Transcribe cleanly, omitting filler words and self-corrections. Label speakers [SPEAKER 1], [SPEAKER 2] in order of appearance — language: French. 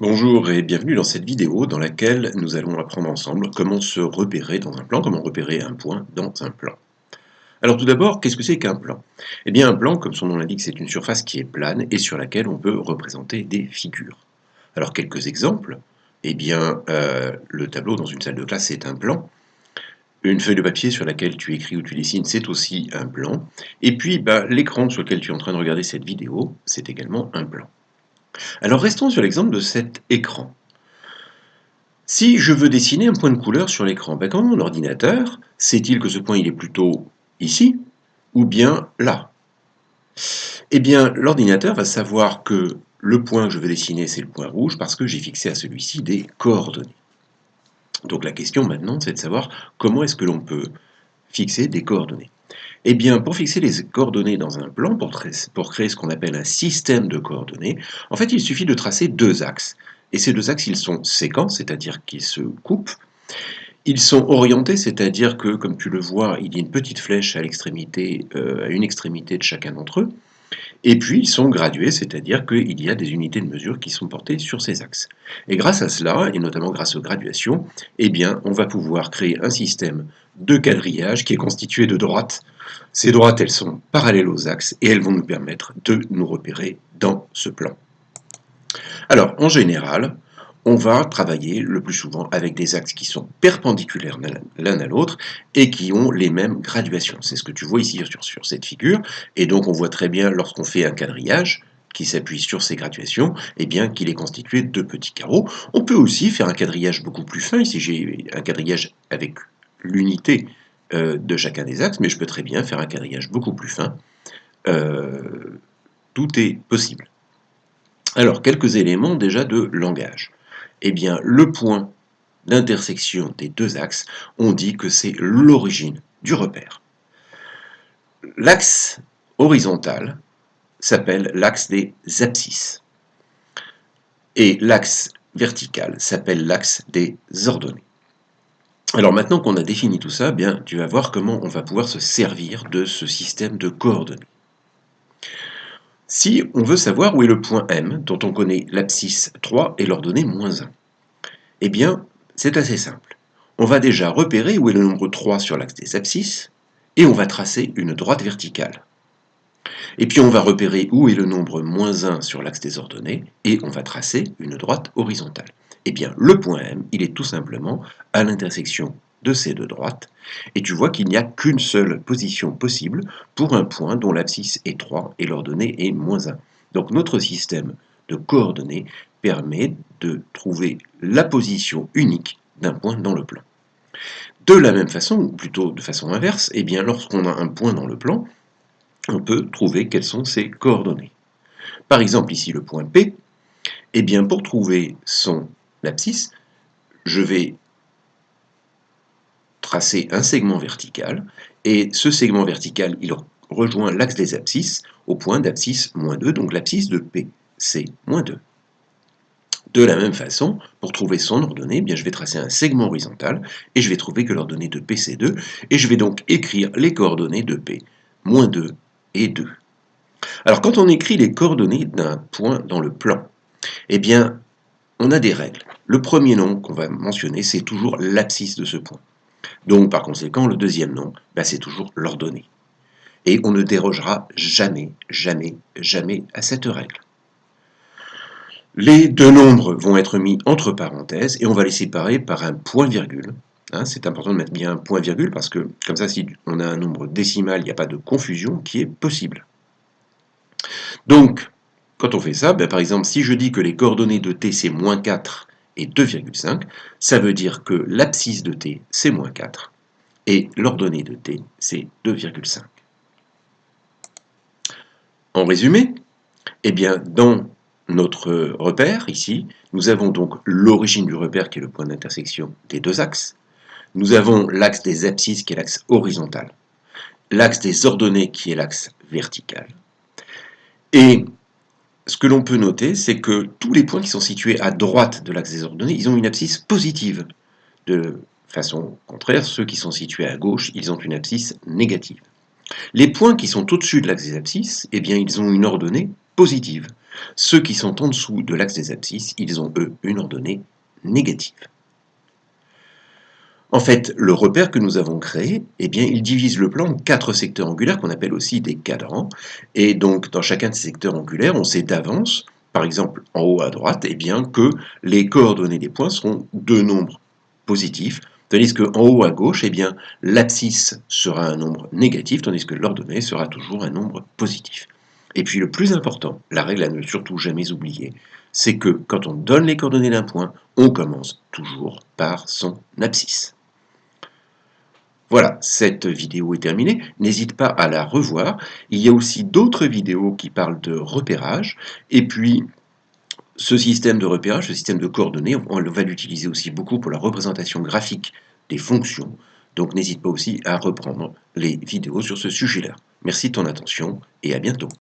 [SPEAKER 1] Bonjour et bienvenue dans cette vidéo dans laquelle nous allons apprendre ensemble comment se repérer dans un plan, comment repérer un point dans un plan. Alors tout d'abord, qu'est-ce que c'est qu'un plan? Eh bien un plan, comme son nom l'indique, c'est une surface qui est plane et sur laquelle on peut représenter des figures. Alors quelques exemples, le tableau dans une salle de classe c'est un plan, une feuille de papier sur laquelle tu écris ou tu dessines c'est aussi un plan, et puis l'écran sur lequel tu es en train de regarder cette vidéo c'est également un plan. Alors restons sur l'exemple de cet écran. Si je veux dessiner un point de couleur sur l'écran, comment mon ordinateur sait-il que ce point il est plutôt ici ou bien là? Eh bien, l'ordinateur va savoir que le point que je veux dessiner, c'est le point rouge parce que j'ai fixé à celui-ci des coordonnées. Donc la question maintenant, c'est de savoir comment est-ce que l'on peut fixer des coordonnées. Eh bien, pour fixer les coordonnées dans un plan, pour créer ce qu'on appelle un système de coordonnées, en fait, il suffit de tracer deux axes. Et ces deux axes, ils sont séquents, c'est-à-dire qu'ils se coupent. Ils sont orientés, c'est-à-dire que, comme tu le vois, il y a une petite flèche à l'extrémité, à une extrémité de chacun d'entre eux. Et puis, ils sont gradués, c'est-à-dire qu'il y a des unités de mesure qui sont portées sur ces axes. Et grâce à cela, et notamment grâce aux graduations, eh bien, on va pouvoir créer un système de quadrillage qui est constitué de droites. Ces droites, elles sont parallèles aux axes et elles vont nous permettre de nous repérer dans ce plan. Alors, en général, on va travailler le plus souvent avec des axes qui sont perpendiculaires l'un à l'autre et qui ont les mêmes graduations. C'est ce que tu vois ici sur cette figure. Et donc, on voit très bien lorsqu'on fait un quadrillage qui s'appuie sur ces graduations, eh bien, qu'il est constitué de petits carreaux. On peut aussi faire un quadrillage beaucoup plus fin. Ici, j'ai un quadrillage avec l'unité de chacun des axes, mais je peux très bien faire un quadrillage beaucoup plus fin. Tout est possible. Alors, quelques éléments déjà de langage. Eh bien, le point d'intersection des deux axes, on dit que c'est l'origine du repère. L'axe horizontal s'appelle l'axe des abscisses. Et l'axe vertical s'appelle l'axe des ordonnées. Alors maintenant qu'on a défini tout ça, bien, tu vas voir comment on va pouvoir se servir de ce système de coordonnées. Si on veut savoir où est le point M, dont on connaît l'abscisse 3 et l'ordonnée -1, eh bien, c'est assez simple. On va déjà repérer où est le nombre 3 sur l'axe des abscisses, et on va tracer une droite verticale. Et puis on va repérer où est le nombre -1 sur l'axe des ordonnées, et on va tracer une droite horizontale. Eh bien, le point M, il est tout simplement à l'intersection de ces deux droites, et tu vois qu'il n'y a qu'une seule position possible pour un point dont l'abscisse est 3 et l'ordonnée est -1. Donc notre système de coordonnées permet de trouver la position unique d'un point dans le plan. De la même façon, ou plutôt de façon inverse, eh bien lorsqu'on a un point dans le plan, on peut trouver quelles sont ses coordonnées. Par exemple ici le point P, eh bien pour trouver son abscisse, je vais tracer un segment vertical, et ce segment vertical, il rejoint l'axe des abscisses au point d'abscisse -2, donc l'abscisse de P, c'est -2. De la même façon, pour trouver son ordonnée, eh bien, je vais tracer un segment horizontal et je vais trouver que l'ordonnée de P c'est 2 et je vais donc écrire les coordonnées de P, -2 et 2. Alors quand on écrit les coordonnées d'un point dans le plan, eh bien on a des règles. Le premier nom qu'on va mentionner c'est toujours l'abscisse de ce point. Donc par conséquent le deuxième nom c'est toujours l'ordonnée. Et on ne dérogera jamais, jamais, jamais à cette règle. Les deux nombres vont être mis entre parenthèses et on va les séparer par un point-virgule. C'est important de mettre bien un point-virgule parce que comme ça, si on a un nombre décimal, il n'y a pas de confusion qui est possible. Donc, quand on fait ça, par exemple, si je dis que les coordonnées de t c'est -4 et 2,5, ça veut dire que l'abscisse de t c'est -4 et l'ordonnée de t c'est 2,5. En résumé, eh bien, dans notre repère, ici, nous avons donc l'origine du repère qui est le point d'intersection des deux axes. Nous avons l'axe des abscisses qui est l'axe horizontal. L'axe des ordonnées qui est l'axe vertical. Et ce que l'on peut noter, c'est que tous les points qui sont situés à droite de l'axe des ordonnées, ils ont une abscisse positive. De façon contraire, ceux qui sont situés à gauche, ils ont une abscisse négative. Les points qui sont au-dessus de l'axe des abscisses, eh bien, ils ont une ordonnée positive. Ceux qui sont en dessous de l'axe des abscisses, ils ont eux une ordonnée négative. En fait, le repère que nous avons créé, eh bien, il divise le plan en 4 secteurs angulaires qu'on appelle aussi des cadrans. Et donc, dans chacun de ces secteurs angulaires, on sait d'avance, par exemple en haut à droite, eh bien, que les coordonnées des points seront deux nombres positifs, tandis qu'en haut à gauche, eh bien, l'abscisse sera un nombre négatif, tandis que l'ordonnée sera toujours un nombre positif. Et puis le plus important, la règle à ne surtout jamais oublier, c'est que quand on donne les coordonnées d'un point, on commence toujours par son abscisse. Voilà, cette vidéo est terminée. N'hésite pas à la revoir. Il y a aussi d'autres vidéos qui parlent de repérage. Et puis, ce système de repérage, ce système de coordonnées, on va l'utiliser aussi beaucoup pour la représentation graphique des fonctions. Donc, n'hésite pas aussi à reprendre les vidéos sur ce sujet-là. Merci de ton attention et à bientôt.